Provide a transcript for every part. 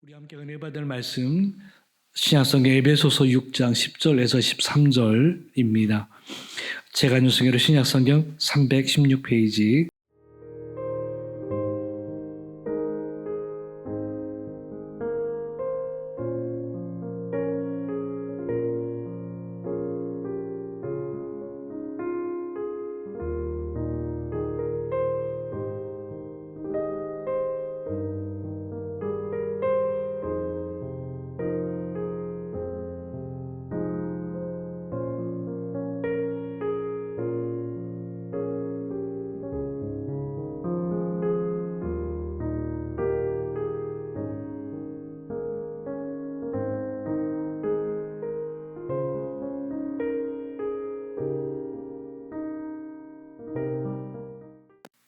우리 함께 은혜 받을 말씀 신약성경 에베소서 6장 10절에서 13절입니다. 제가 뉴스계로 신약성경 316페이지.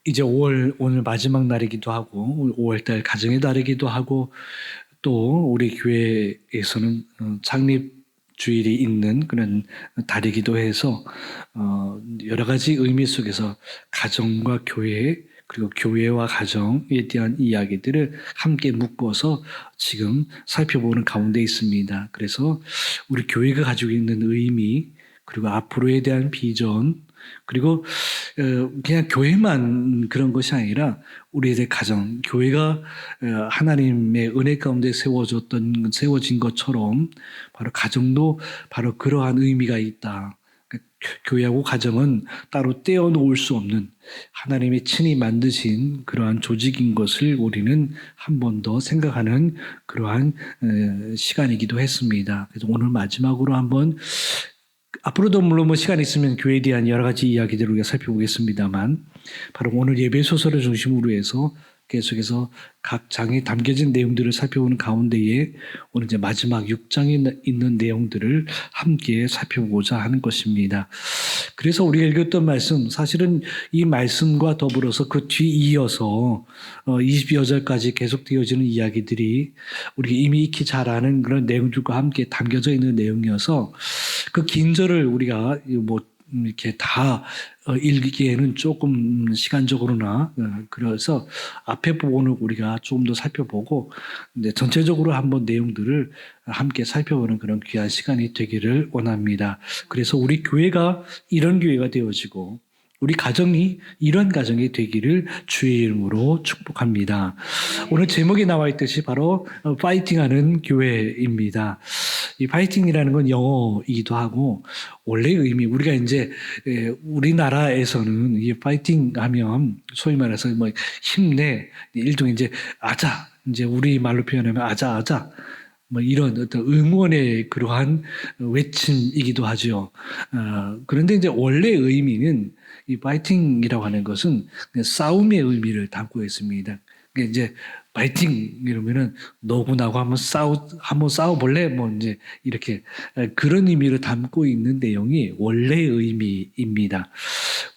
이제 5월 오늘 마지막 날이기도 하고 5월달 가정의 달이기도 하고 또 우리 교회에서는 창립주일이 있는 그런 달이기도 해서 여러 가지 의미 속에서 가정과 교회 그리고 교회와 가정에 대한 이야기들을 함께 묶어서 지금 살펴보는 가운데 있습니다. 그래서 우리 교회가 가지고 있는 의미 그리고 앞으로에 대한 비전 그리고 그냥 교회만 그런 것이 아니라 우리의 가정, 교회가 하나님의 은혜 가운데 세워진 것처럼 바로 가정도 바로 그러한 의미가 있다. 교회하고 가정은 따로 떼어놓을 수 없는 하나님이 친히 만드신 그러한 조직인 것을 우리는 한 번 더 생각하는 그러한 시간이기도 했습니다. 그래서 오늘 마지막으로 한번 앞으로도 물론 시간 있으면 교회에 대한 여러 가지 이야기들을 우리가 살펴보겠습니다만 바로 오늘 예배소설을 중심으로 해서 계속해서 각 장에 담겨진 내용들을 살펴보는 가운데에 오늘 이제 마지막 6장에 있는 내용들을 함께 살펴보고자 하는 것입니다. 그래서 우리가 읽었던 말씀 사실은 이 말씀과 더불어서 그 뒤이어서 22절까지 계속되어지는 이야기들이 우리가 이미 익히 잘 아는 그런 내용들과 함께 담겨져 있는 내용이어서 그 긴 절을 우리가 이렇게 다 읽기에는 조금 시간적으로나 그래서 앞에 부분을 우리가 조금 더 살펴보고 전체적으로 한번 내용들을 함께 살펴보는 그런 귀한 시간이 되기를 원합니다. 그래서 우리 교회가 이런 교회가 되어지고 우리 가정이 이런 가정이 되기를 주의 이름으로 축복합니다. 오늘 제목에 나와 있듯이 바로 파이팅하는 교회입니다. 이 파이팅이라는 건 영어이기도 하고 원래 의미 우리가 이제 우리나라에서는 이 파이팅하면 소위 말해서 힘내 일종의 이제 아자 이제 우리 말로 표현하면 아자 이런 어떤 응원의 그러한 외침이기도 하죠. 그런데 이제 원래 의미는 이 파이팅이라고 하는 것은 싸움의 의미를 담고 있습니다. 그러니까 이제 파이팅 이러면은 너고 나고 한번 싸워볼래? 이제 이렇게 그런 의미를 담고 있는 내용이 원래의 의미입니다.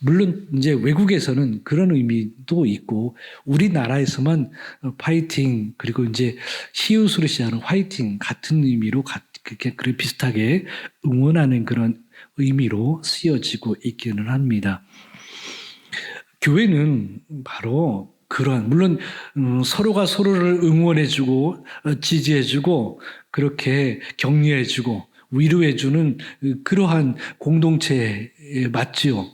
물론 이제 외국에서는 그런 의미도 있고 우리나라에서만 파이팅 그리고 이제 히읗으로 시작하는 화이팅 같은 의미로 그렇게 비슷하게 응원하는 그런 의미로 쓰여지고 있기는 합니다. 교회는 바로 그러한 물론 서로가 서로를 응원해주고 지지해주고 그렇게 격려해주고 위로해주는 그러한 공동체에 맞지요.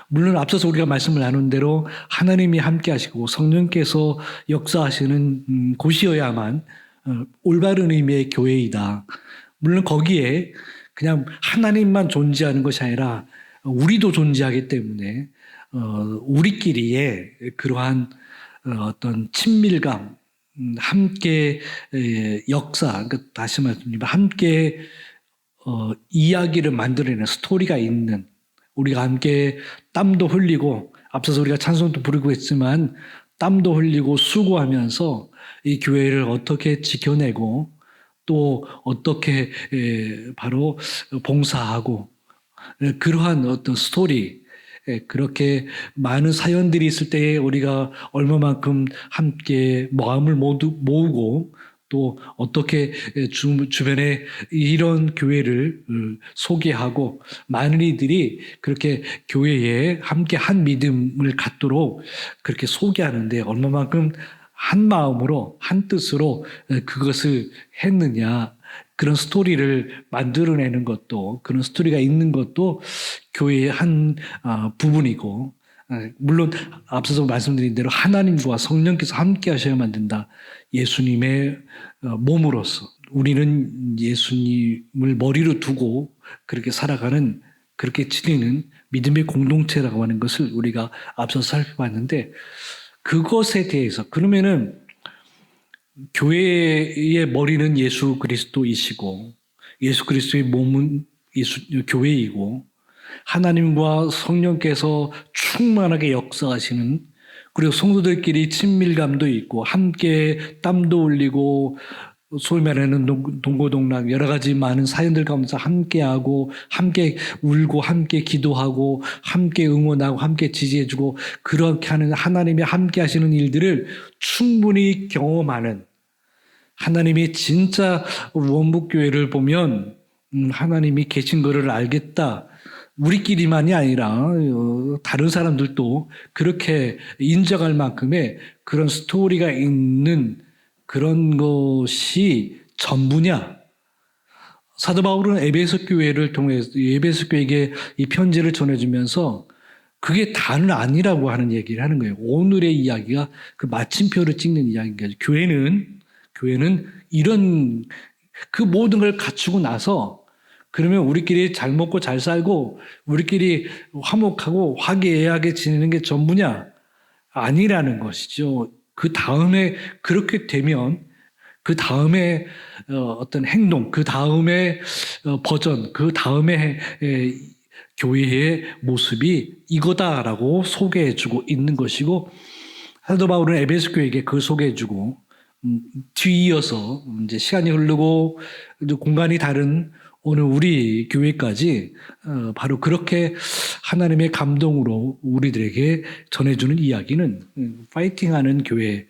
물론 앞서서 우리가 말씀을 나눈 대로 하나님이 함께 하시고 성령께서 역사하시는 곳이어야만 올바른 의미의 교회이다. 물론 거기에 그냥 하나님만 존재하는 것이 아니라 우리도 존재하기 때문에 우리끼리의 그러한 어떤 친밀감, 함께 역사, 그러니까 다시 말씀드리면 함께 이야기를 만들어내는 스토리가 있는 우리가 함께 땀도 흘리고 앞서서 우리가 찬송도 부르고 했지만 땀도 흘리고 수고하면서 이 교회를 어떻게 지켜내고 또 어떻게 바로 봉사하고 그러한 어떤 스토리 그렇게 많은 사연들이 있을 때에 우리가 얼마만큼 함께 마음을 모으고 또 어떻게 주변에 이런 교회를 소개하고 많은 이들이 그렇게 교회에 함께 한 믿음을 갖도록 그렇게 소개하는데 얼마만큼 한 마음으로 한 뜻으로 그것을 했느냐, 그런 스토리를 만들어내는 것도, 그런 스토리가 있는 것도 교회의 한 부분이고, 물론 앞서서 말씀드린 대로 하나님과 성령께서 함께 하셔야만 된다. 예수님의 몸으로서 우리는 예수님을 머리로 두고 그렇게 살아가는, 그렇게 지니는 믿음의 공동체라고 하는 것을 우리가 앞서 살펴봤는데, 그것에 대해서 그러면은 교회의 머리는 예수 그리스도이시고 예수 그리스도의 몸은 교회이고 하나님과 성령께서 충만하게 역사하시는, 그리고 성도들끼리 친밀감도 있고 함께 땀도 흘리고 소위 말하는 동고동락 여러 가지 많은 사연들 가운데서 함께하고 함께 울고 함께 기도하고 함께 응원하고 함께 지지해주고 그렇게 하는 하나님이 함께 하시는 일들을 충분히 경험하는, 하나님이 진짜 원북교회를 보면 하나님이 계신 것을 알겠다. 우리끼리만이 아니라 다른 사람들도 그렇게 인정할 만큼의 그런 스토리가 있는 그런 것이 전부냐? 사도 바울은 에베소 교회를 통해서 에베소 교회에게 이 편지를 전해주면서 그게 다는 아니라고 하는 얘기를 하는 거예요. 오늘의 이야기가 그 마침표를 찍는 이야기인 거죠. 교회는 이런 그 모든 걸 갖추고 나서 그러면 우리끼리 잘 먹고 잘 살고 우리끼리 화목하고 화기애애하게 지내는 게 전부냐? 아니라는 것이죠. 그 다음에 그렇게 되면 그 다음에 어떤 행동, 그 다음에 버전, 그 다음에 교회의 모습이 이거다라고 소개해주고 있는 것이고, 사도 바울은 에베소 교회에게 그걸 소개해주고 뒤이어서 이제 시간이 흐르고 이제 공간이 다른 오늘 우리 교회까지 바로 그렇게 하나님의 감동으로 우리들에게 전해주는 이야기는 파이팅하는 교회,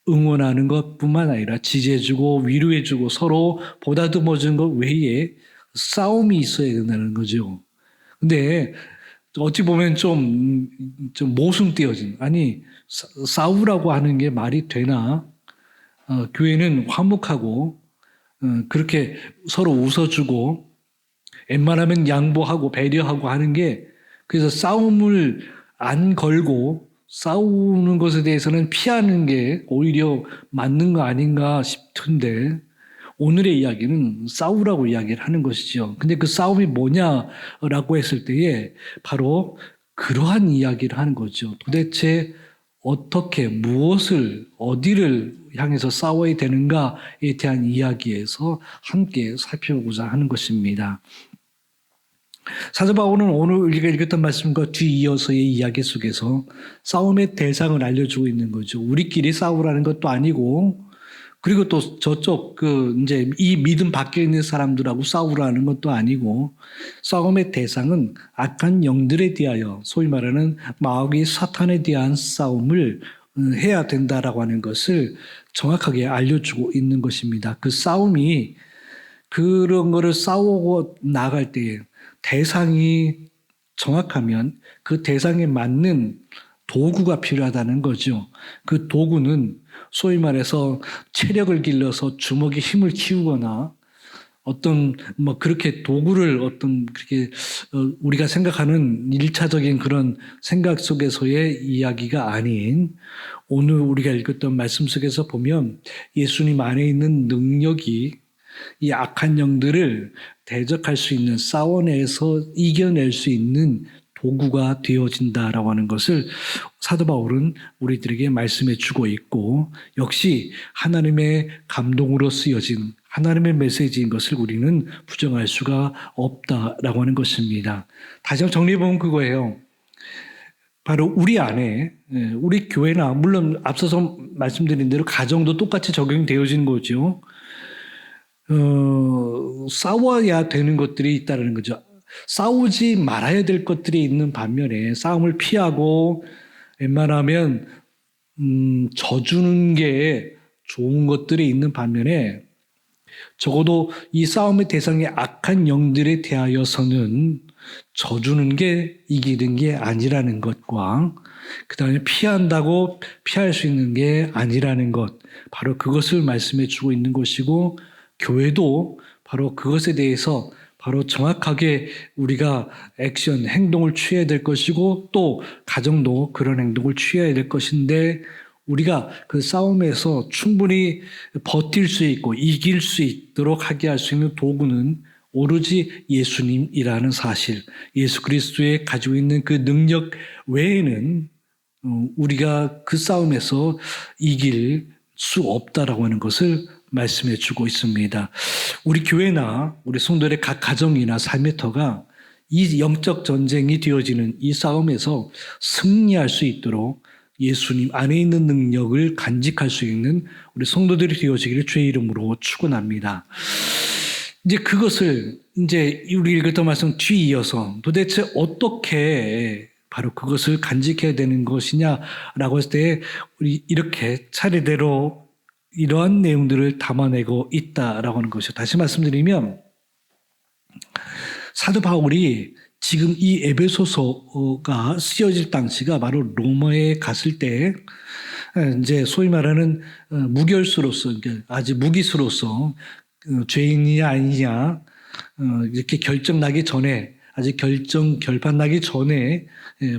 응원하는 것뿐만 아니라 지지해주고 위로해주고 서로 보다듬어주는 것 외에 싸움이 있어야 된다는 거죠. 근데 어찌 보면 좀 모순되어진, 아니 싸우라고 하는 게 말이 되나? 교회는 화목하고 그렇게 서로 웃어주고 웬만하면 양보하고 배려하고 하는 게, 그래서 싸움을 안 걸고 싸우는 것에 대해서는 피하는 게 오히려 맞는 거 아닌가 싶은데, 오늘의 이야기는 싸우라고 이야기를 하는 것이죠. 근데 그 싸움이 뭐냐라고 했을 때에 바로 그러한 이야기를 하는 거죠. 도대체 어떻게, 무엇을, 어디를 향해서 싸워야 되는가에 대한 이야기에서 함께 살펴보고자 하는 것입니다. 사도 바울은 오늘 우리가 읽었던 말씀과 뒤이어서의 이야기 속에서 싸움의 대상을 알려주고 있는 거죠. 우리끼리 싸우라는 것도 아니고, 그리고 또 저쪽 이제 이 믿음 밖에 있는 사람들하고 싸우라는 것도 아니고, 싸움의 대상은 악한 영들에 대하여, 소위 말하는 마귀 사탄에 대한 싸움을 해야 된다라고 하는 것을 정확하게 알려주고 있는 것입니다. 그 싸움이, 그런 거를 싸우고 나갈 때에 대상이 정확하면 그 대상에 맞는 도구가 필요하다는 거죠. 그 도구는 소위 말해서 체력을 길러서 주먹에 힘을 키우거나 어떤 그렇게 도구를 어떤 그렇게 우리가 생각하는 일차적인 그런 생각 속에서의 이야기가 아닌, 오늘 우리가 읽었던 말씀 속에서 보면 예수님 안에 있는 능력이 이 악한 영들을 대적할 수 있는, 싸워내서 이겨낼 수 있는 도구가 되어진다라고 하는 것을 사도 바울은 우리들에게 말씀해 주고 있고, 역시 하나님의 감동으로 쓰여진 하나님의 메시지인 것을 우리는 부정할 수가 없다라고 하는 것입니다. 다시 한번 정리해 보면 그거예요. 바로 우리 안에, 우리 교회나 물론 앞서서 말씀드린 대로 가정도 똑같이 적용되어진 거죠. 싸워야 되는 것들이 있다는 거죠. 싸우지 말아야 될 것들이 있는 반면에 싸움을 피하고 웬만하면 져주는 게 좋은 것들이 있는 반면에, 적어도 이 싸움의 대상의 악한 영들에 대하여서는 져주는 게 이기는 게 아니라는 것과, 그 다음에 피한다고 피할 수 있는 게 아니라는 것, 바로 그것을 말씀해 주고 있는 것이고, 교회도 바로 그것에 대해서 바로 정확하게 우리가 액션, 행동을 취해야 될 것이고, 또 가정도 그런 행동을 취해야 될 것인데, 우리가 그 싸움에서 충분히 버틸 수 있고 이길 수 있도록 하게 할 수 있는 도구는 오로지 예수님이라는 사실, 예수 그리스도의 가지고 있는 그 능력 외에는 우리가 그 싸움에서 이길 수 없다라고 하는 것을 말씀해 주고 있습니다. 우리 교회나 우리 성도들의 각 가정이나 삶의 터가 이 영적 전쟁이 되어지는 이 싸움에서 승리할 수 있도록 예수님 안에 있는 능력을 간직할 수 있는 우리 성도들이 되어지기를 주의 이름으로 축원합니다. 이제 그것을 이제 우리 읽었던 말씀 뒤이어서 도대체 어떻게 바로 그것을 간직해야 되는 것이냐라고 했을 때 우리 이렇게 차례대로 이러한 내용들을 담아내고 있다라고 하는 것이죠. 다시 말씀드리면 사도 바울이 지금 이 에베소서가 쓰여질 당시가 바로 로마에 갔을 때 이제 소위 말하는 무결수로서 아직 무기수로서 죄인이냐 아니냐 이렇게 결정 나기 전에 아직 결판 나기 전에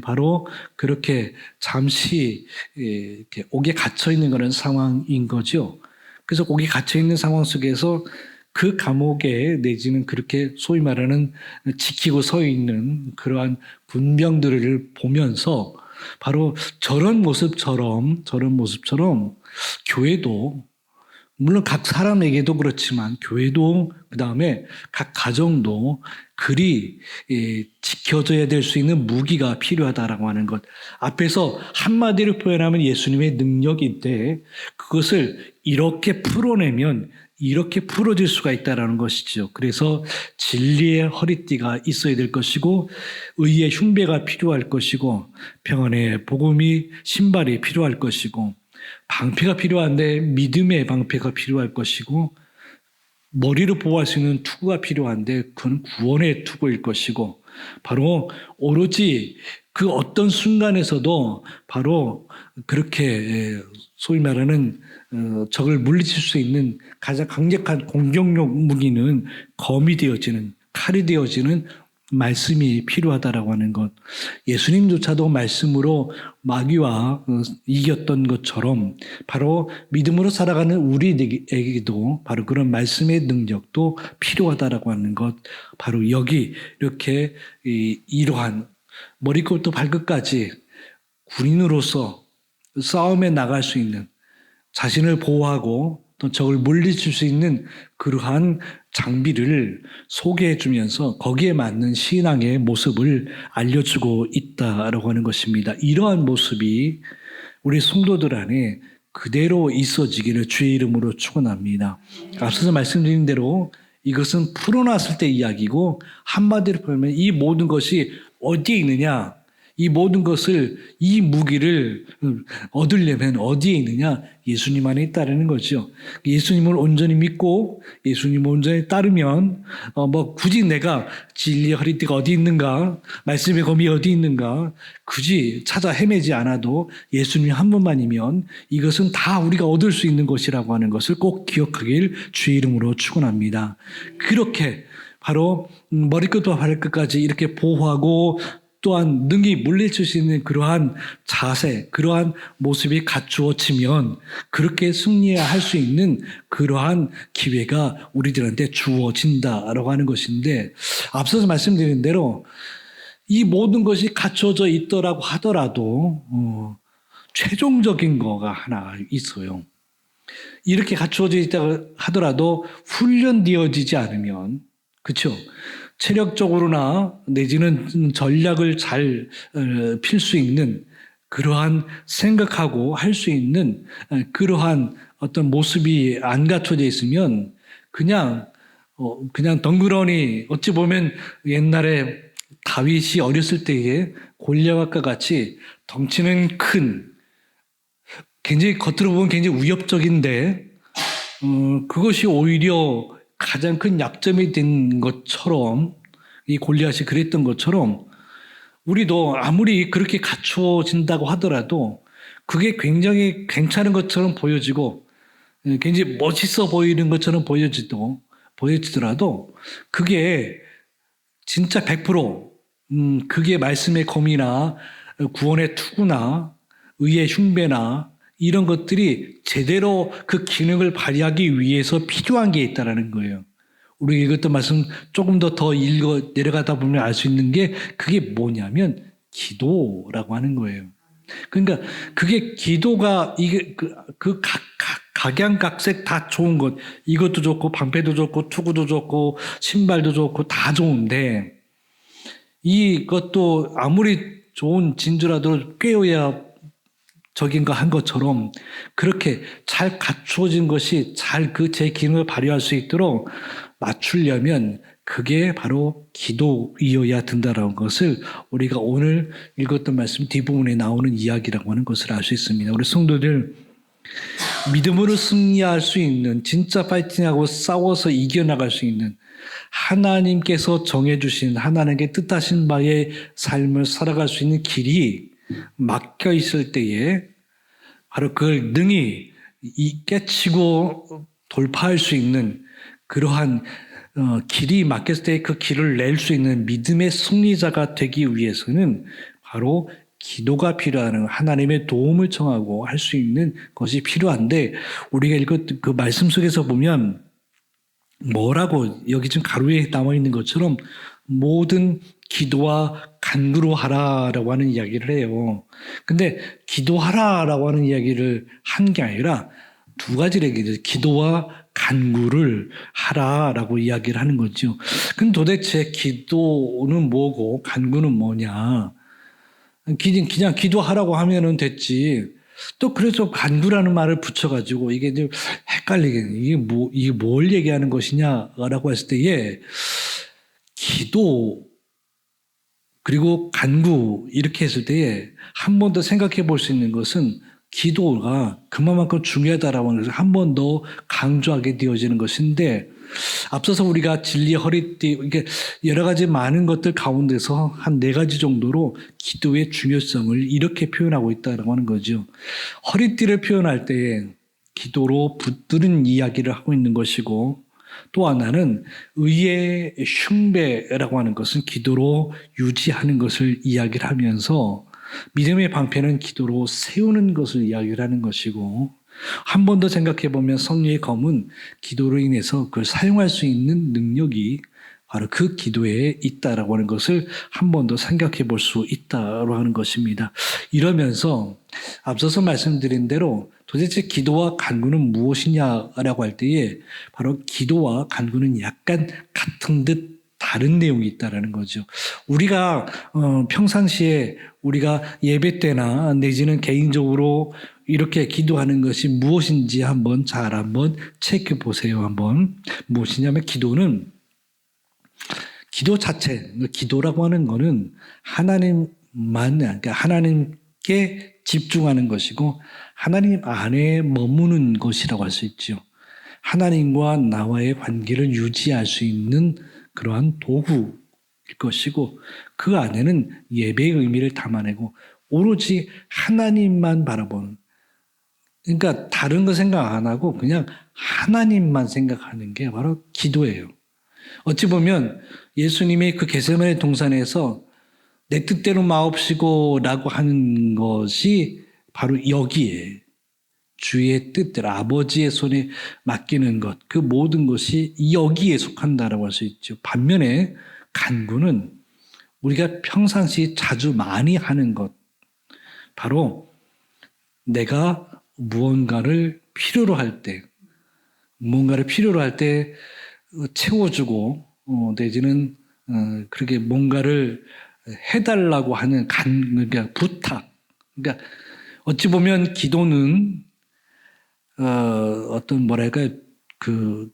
바로 그렇게 잠시 이렇게 옥에 갇혀 있는 그런 상황인 거죠. 그래서 옥에 갇혀 있는 상황 속에서 그 감옥에 내지는 그렇게 소위 말하는 지키고 서 있는 그러한 군병들을 보면서 바로 저런 모습처럼 교회도 물론 각 사람에게도 그렇지만 교회도 그다음에 각 가정도 그리 지켜져야 될 수 있는 무기가 필요하다라고 하는 것. 앞에서 한마디로 표현하면 예수님의 능력인데 그것을 이렇게 풀어내면 이렇게 풀어질 수가 있다는 것이죠. 그래서 진리의 허리띠가 있어야 될 것이고 의의 흉배가 필요할 것이고 평안의 복음이 신발이 필요할 것이고 방패가 필요한데 믿음의 방패가 필요할 것이고 머리를 보호할 수 있는 투구가 필요한데 그건 구원의 투구일 것이고 바로 오로지 그 어떤 순간에서도 바로 그렇게 소위 말하는 적을 물리칠 수 있는 가장 강력한 공격력 무기는 검이 되어지는 칼이 되어지는 말씀이 필요하다라고 하는 것. 예수님조차도 말씀으로 마귀와 이겼던 것처럼 바로 믿음으로 살아가는 우리에게도 바로 그런 말씀의 능력도 필요하다라고 하는 것. 바로 여기 이렇게 이러한 머리끝부터 발끝까지 군인으로서 싸움에 나갈 수 있는 자신을 보호하고 또 적을 물리칠 수 있는 그러한 장비를 소개해 주면서 거기에 맞는 신앙의 모습을 알려주고 있다라고 하는 것입니다. 이러한 모습이 우리 성도들 안에 그대로 있어지기를 주의 이름으로 축원합니다. 앞서서 말씀드린 대로 이것은 풀어놨을 때 이야기고 한마디로 보면 이 모든 것이 어디에 있느냐? 이 모든 것을 이 무기를 얻으려면 어디에 있느냐? 예수님 안에 있다라는 거죠. 예수님을 온전히 믿고 예수님을 온전히 따르면 굳이 내가 진리의 허리띠가 어디 있는가? 말씀의 검이 어디 있는가? 굳이 찾아 헤매지 않아도 예수님 한 분만이면 이것은 다 우리가 얻을 수 있는 것이라고 하는 것을 꼭 기억하길 주의 이름으로 축원합니다. 그렇게 바로 머리끝부터 발끝까지 이렇게 보호하고 또한 능히 물리칠 수 있는 그러한 자세, 그러한 모습이 갖추어지면 그렇게 승리할 수 있는 그러한 기회가 우리들한테 주어진다라고 하는 것인데 앞서서 말씀드린 대로 이 모든 것이 갖춰져 있더라고 하더라도 최종적인 거가 하나 있어요. 이렇게 갖추어져 있다고 하더라도 훈련되어지지 않으면 그렇죠? 체력적으로나 내지는 전략을 잘 필 수 있는 그러한 생각하고 할 수 있는 그러한 어떤 모습이 안 갖춰져 있으면 그냥 덩그러니 어찌 보면 옛날에 다윗이 어렸을 때에 골리앗과 같이 덩치는 큰 굉장히 겉으로 보면 굉장히 위협적인데 그것이 오히려 가장 큰 약점이 된 것처럼 이 골리앗이 그랬던 것처럼 우리도 아무리 그렇게 갖추어진다고 하더라도 그게 굉장히 괜찮은 것처럼 보여지고 굉장히 멋있어 보이는 것처럼 보여지더라도 그게 진짜 100% 그게 말씀의 검이나 구원의 투구나 의의 흉배나 이런 것들이 제대로 그 기능을 발휘하기 위해서 필요한 게 있다라는 거예요. 우리 읽었던 말씀 조금 더 읽어 내려가다 보면 알 수 있는 게 그게 뭐냐면 기도라고 하는 거예요. 그러니까 그게 기도가 이게 각양각색 다 좋은 것, 이것도 좋고 방패도 좋고 투구도 좋고 신발도 좋고 다 좋은데 이것도 아무리 좋은 진주라도 꿰어야 적인가 한 것처럼 그렇게 잘 갖추어진 것이 잘 그 제 기능을 발휘할 수 있도록 맞추려면 그게 바로 기도이어야 된다라는 것을 우리가 오늘 읽었던 말씀 뒷부분에 나오는 이야기라고 하는 것을 알 수 있습니다. 우리 성도들 믿음으로 승리할 수 있는 진짜 파이팅하고 싸워서 이겨나갈 수 있는 하나님께서 정해주신 하나님께 뜻하신 바의 삶을 살아갈 수 있는 길이 막혀 있을 때에 바로 그걸 능히 깨치고 돌파할 수 있는 그러한 길이 막혔을 때 그 길을 낼 수 있는 믿음의 승리자가 되기 위해서는 바로 기도가 필요한 하나님의 도움을 청하고 할 수 있는 것이 필요한데 우리가 읽었던 그 말씀 속에서 보면 뭐라고 여기 지금 가로에 나와 있는 것처럼 모든 기도와 간구로 하라라고 하는 이야기를 해요. 근데 기도하라라고 하는 이야기를 한 게 아니라 두 가지를 얘기해요. 기도와 간구를 하라라고 이야기를 하는 거죠. 그럼 도대체 기도는 뭐고 간구는 뭐냐? 그냥 기도하라고 하면은 됐지. 또 그래서 간구라는 말을 붙여가지고 이게 좀 헷갈리게 이게 뭘 얘기하는 것이냐라고 했을 때에 기도 그리고 간구 이렇게 했을 때에 한 번 더 생각해 볼 수 있는 것은 기도가 그만큼 중요하다라고 하는 것을 한 번 더 강조하게 되어지는 것인데 앞서서 우리가 진리의 허리띠 이게 여러 가지 많은 것들 가운데서 한 4가지 정도로 기도의 중요성을 이렇게 표현하고 있다고 하는 거죠. 허리띠를 표현할 때 기도로 붙드는 이야기를 하고 있는 것이고 또 하나는 의의 흉배라고 하는 것은 기도로 유지하는 것을 이야기를 하면서 믿음의 방패는 기도로 세우는 것을 이야기를 하는 것이고 한 번 더 생각해 보면 성령의 검은 기도로 인해서 그걸 사용할 수 있는 능력이 바로 그 기도에 있다라고 하는 것을 한 번 더 생각해 볼 수 있다라고 하는 것입니다. 이러면서 앞서서 말씀드린 대로 도대체 기도와 간구는 무엇이냐라고 할 때에 바로 기도와 간구는 약간 같은 듯 다른 내용이 있다라는 거죠. 우리가 평상시에 우리가 예배 때나 내지는 개인적으로 이렇게 기도하는 것이 무엇인지 한번 체크해 보세요. 한번 무엇이냐면 기도는 기도 자체, 기도라고 하는 것은 그러니까 하나님께 집중하는 것이고 하나님 안에 머무는 것이라고 할 수 있죠. 하나님과 나와의 관계를 유지할 수 있는 그러한 도구일 것이고 그 안에는 예배의 의미를 담아내고 오로지 하나님만 바라보는 그러니까 다른 거 생각 안 하고 그냥 하나님만 생각하는 게 바로 기도예요. 어찌 보면 예수님이 그 겟세마네 동산에서 내 뜻대로 마옵시고 라고 하는 것이 바로 여기에 주의 뜻대로 아버지의 손에 맡기는 것, 그 모든 것이 여기에 속한다라고 할 수 있죠. 반면에 간구는 우리가 평상시 자주 많이 하는 것, 바로 내가 무언가를 필요로 할 때 채워주고 내지는 그렇게 뭔가를 해달라고 하는 그러니까 부탁. 그러니까 어찌 보면 기도는 어떤 뭐랄까 그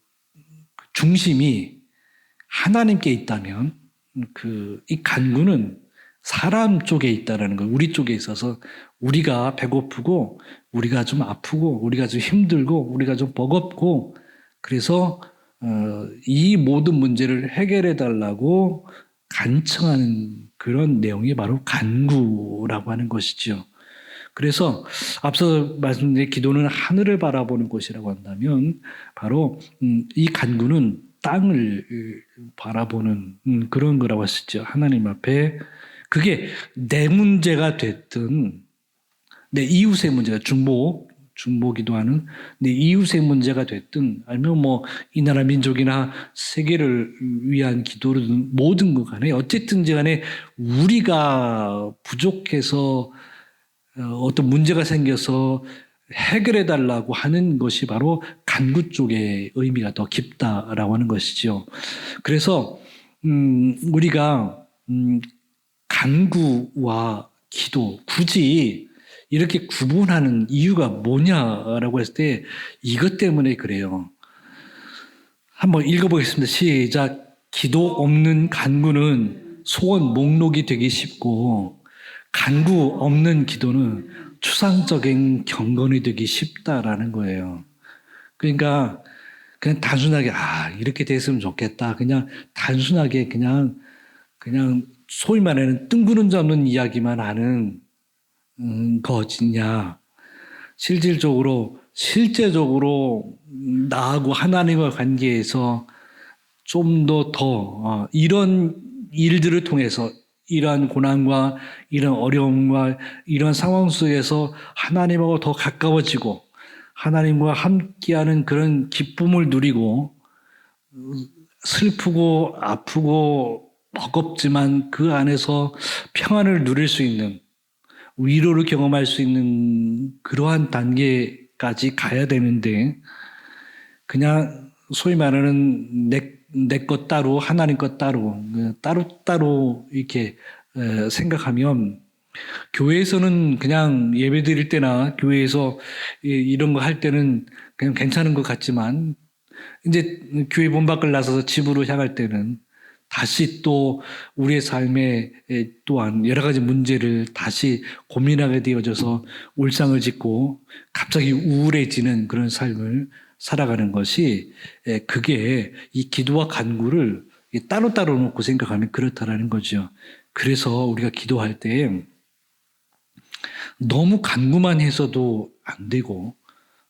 중심이 하나님께 있다면 이 간구는 사람 쪽에 있다라는 거예요. 우리 쪽에 있어서 우리가 배고프고 우리가 좀 아프고 우리가 좀 힘들고 우리가 좀 버겁고 그래서 이 모든 문제를 해결해 달라고 간청하는 그런 내용이 바로 간구라고 하는 것이죠. 그래서 앞서 말씀드린 기도는 하늘을 바라보는 것이라고 한다면 바로 이 간구는 땅을 바라보는 그런 거라고 했었죠. 하나님 앞에 그게 내 문제가 됐든 내 이웃의 문제가 중보 기도하는 내 이웃의 문제가 됐든 아니면 뭐 이 나라 민족이나 세계를 위한 기도든 모든 것 간에 어쨌든지 간에 우리가 부족해서 어떤 문제가 생겨서 해결해 달라고 하는 것이 바로 간구 쪽의 의미가 더 깊다라고 하는 것이죠. 그래서 우리가 간구와 기도 굳이 이렇게 구분하는 이유가 뭐냐라고 했을 때 이것 때문에 그래요. 한번 읽어보겠습니다. 시작. 기도 없는 간구는 소원 목록이 되기 쉽고 간구 없는 기도는 추상적인 경건이 되기 쉽다라는 거예요. 그러니까 그냥 단순하게 이렇게 됐으면 좋겠다. 그냥 단순하게 그냥 소위 말하는 뜬구름 잡는 이야기만 하는 것이냐. 실제적으로 나하고 하나님과 관계에서 좀 더 이런 일들을 통해서 이러한 고난과 이런 어려움과 이런 상황 속에서 하나님하고 더 가까워지고 하나님과 함께하는 그런 기쁨을 누리고 슬프고 아프고 버겁지만 그 안에서 평안을 누릴 수 있는 위로를 경험할 수 있는 그러한 단계까지 가야 되는데 그냥 소위 말하는 내 것 따로 하나님 것 따로 따로 이렇게 생각하면 교회에서는 그냥 예배 드릴 때나 교회에서 이런 거 할 때는 그냥 괜찮은 것 같지만 이제 교회 문 밖을 나서서 집으로 향할 때는 다시 또 우리의 삶에 또한 여러 가지 문제를 다시 고민하게 되어져서 울상을 짓고 갑자기 우울해지는 그런 삶을 살아가는 것이 그게 이 기도와 간구를 따로따로 놓고 생각하면 그렇다라는 거죠. 그래서 우리가 기도할 때 너무 간구만 해서도 안 되고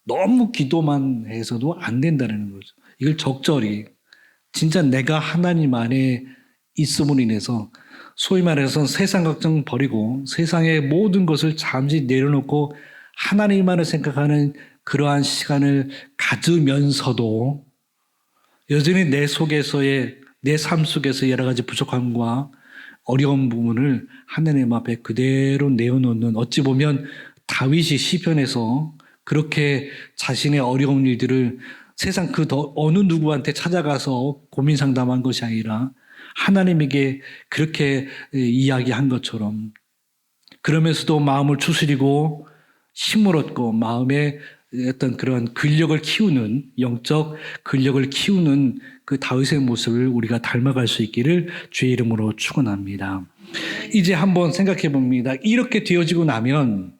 너무 기도만 해서도 안 된다는 거죠. 이걸 적절히 진짜 내가 하나님 안에 있음으로 인해서 소위 말해서 세상 걱정 버리고 세상의 모든 것을 잠시 내려놓고 하나님만을 생각하는 그러한 시간을 가지면서도 여전히 내 삶 속에서 여러 가지 부족함과 어려운 부분을 하나님 앞에 그대로 내어놓는 어찌 보면 다윗이 시편에서 그렇게 자신의 어려운 일들을 세상 어느 누구한테 찾아가서 고민 상담한 것이 아니라 하나님에게 그렇게 이야기한 것처럼 그러면서도 마음을 추스리고 힘을 얻고 마음에 어떤 그런 근력을 키우는 영적 근력을 키우는 그 다윗의 모습을 우리가 닮아갈 수 있기를 주의 이름으로 축원합니다. 이제 한번 생각해 봅니다. 이렇게 되어지고 나면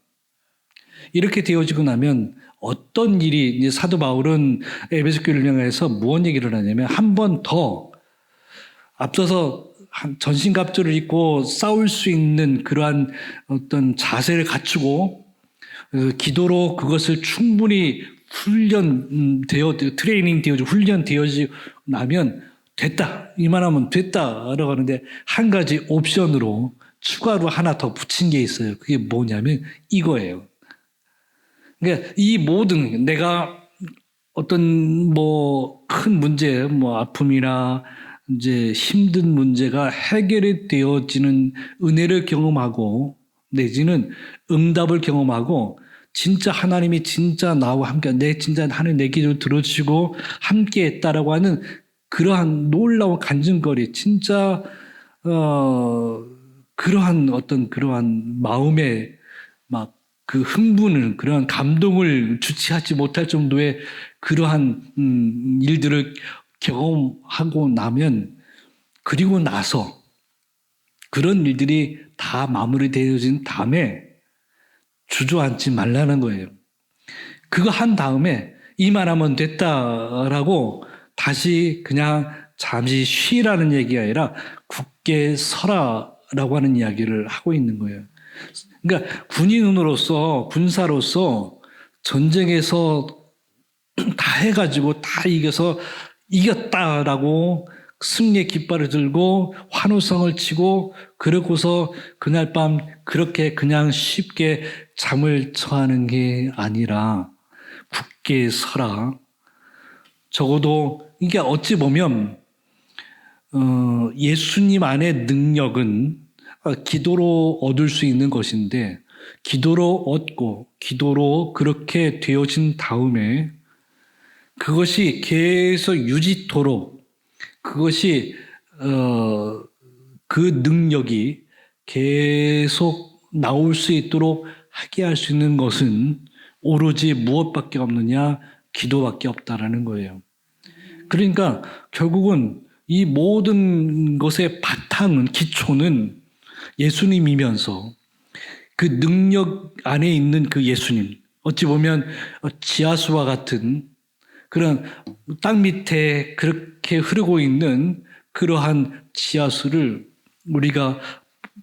어떤 일이 이제 사도 바울은 에베소 교회를 향해서 무언 얘기를 하냐면 한 번 더 앞서서 전신갑주를 입고 싸울 수 있는 그러한 어떤 자세를 갖추고 기도로 그것을 충분히 트레이닝 되어지고 훈련되어지고 나면 됐다. 이만하면 됐다라고 하는데 한 가지 옵션으로 추가로 하나 더 붙인 게 있어요. 그게 뭐냐면 이거예요. 그러니까 이 모든 내가 어떤 큰 문제, 아픔이나 이제 힘든 문제가 해결이 되어지는 은혜를 경험하고 내지는 응답을 경험하고 진짜 하나님이 진짜 나와 함께 진짜 하나님 내 기도를 들어주시고 함께했다라고 하는 그러한 놀라운 간증거리, 진짜 그러한 마음에 막 그 흥분을 그러한 감동을 주체하지 못할 정도의 그러한 일들을 경험하고 나면 그리고 나서 그런 일들이 다 마무리되어진 다음에 주저앉지 말라는 거예요. 그거 한 다음에 이만하면 됐다라고 다시 그냥 잠시 쉬라는 얘기가 아니라 굳게 서라라고 하는 이야기를 하고 있는 거예요. 그러니까 군인으로서 군사로서 전쟁에서 다 해가지고 다 이겨서 이겼다라고 승리의 깃발을 들고 환호성을 치고 그러고서 그날 밤 그렇게 그냥 쉽게 잠을 청하는 게 아니라 굳게 서라. 적어도 이게 어찌 보면 예수님 안의 능력은 기도로 얻을 수 있는 것인데 기도로 얻고 기도로 그렇게 되어진 다음에 그것이 계속 유지토록 그것이 그 능력이 계속 나올 수 있도록 하게 할 수 있는 것은 오로지 무엇밖에 없느냐? 기도밖에 없다라는 거예요. 그러니까 결국은 이 모든 것의 바탕은 기초는 예수님이면서 그 능력 안에 있는 그 예수님 어찌 보면 지하수와 같은 그런 땅 밑에 그렇게 흐르고 있는 그러한 지하수를 우리가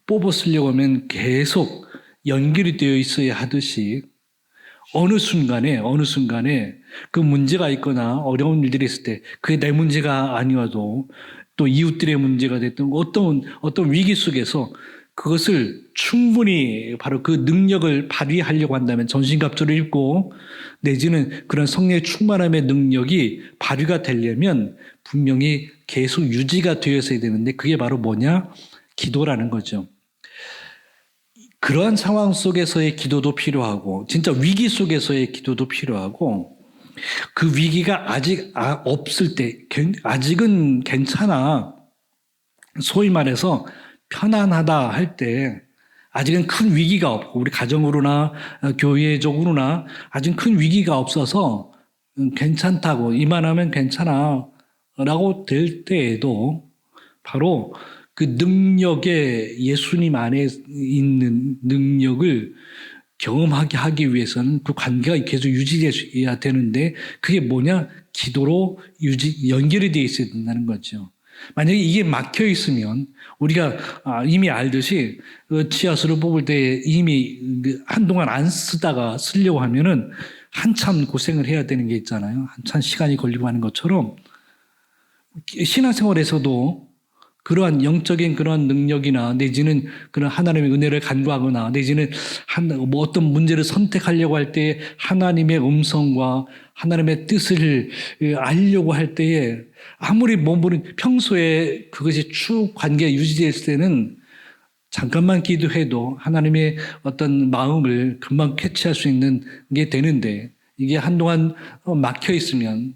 뽑아 쓰려고 하면 계속 연결이 되어 있어야 하듯이 어느 순간에 그 문제가 있거나 어려운 일들이 있을 때 그게 내 문제가 아니어도 또 이웃들의 문제가 됐던 어떤 위기 속에서 그것을 충분히 바로 그 능력을 발휘하려고 한다면 전신갑주를 입고 내지는 그런 성령의 충만함의 능력이 발휘가 되려면 분명히 계속 유지가 되어서야 되는데 그게 바로 뭐냐? 기도라는 거죠. 그러한 상황 속에서의 기도도 필요하고 진짜 위기 속에서의 기도도 필요하고 그 위기가 아직 없을 때 아직은 괜찮아. 소위 말해서 편안하다 할 때 아직은 큰 위기가 없고 우리 가정으로나 교회적으로나 아직 큰 위기가 없어서 괜찮다고 이만하면 괜찮아 라고 될 때에도 바로 그 능력에 예수님 안에 있는 능력을 경험하게 하기 위해서는 그 관계가 계속 유지돼야 되는데 그게 뭐냐? 기도로 연결이 되어 있어야 된다는 거죠. 만약에 이게 막혀 있으면 우리가 이미 알듯이 지하수를 뽑을 때 이미 한동안 안 쓰다가 쓰려고 하면은 한참 고생을 해야 되는 게 있잖아요. 한참 시간이 걸리고 하는 것처럼 신앙생활에서도 그러한 영적인 그러한 능력이나 내지는 그런 하나님의 은혜를 간구하거나 내지는 어떤 문제를 선택하려고 할 때 하나님의 음성과 하나님의 뜻을 알려고 할 때에 아무리 평소에 그것이 쭉 관계가 유지됐을 때는 잠깐만 기도해도 하나님의 어떤 마음을 금방 캐치할 수 있는 게 되는데 이게 한동안 막혀 있으면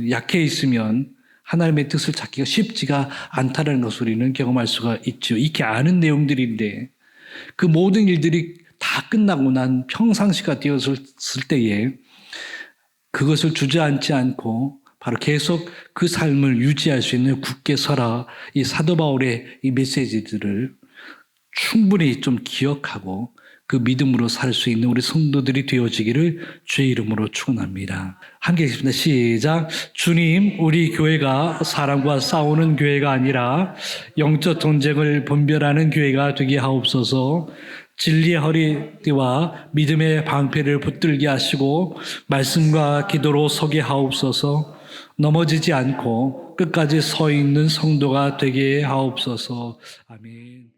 약해 있으면 하나님의 뜻을 찾기가 쉽지가 않다는 것을 우리는 경험할 수가 있죠. 이렇게 아는 내용들인데 그 모든 일들이 다 끝나고 난 평상시가 되었을 때에 그것을 주저앉지 않고 바로 계속 그 삶을 유지할 수 있는 굳게 서라 이 사도 바울의 이 메시지들을 충분히 좀 기억하고 그 믿음으로 살 수 있는 우리 성도들이 되어지기를 주의 이름으로 축원합니다. 함께 읽겠습니다. 시작. 주님, 우리 교회가 사람과 싸우는 교회가 아니라 영적 전쟁을 분별하는 교회가 되게 하옵소서. 진리의 허리띠와 믿음의 방패를 붙들게 하시고 말씀과 기도로 서게 하옵소서. 넘어지지 않고 끝까지 서 있는 성도가 되게 하옵소서. 아멘.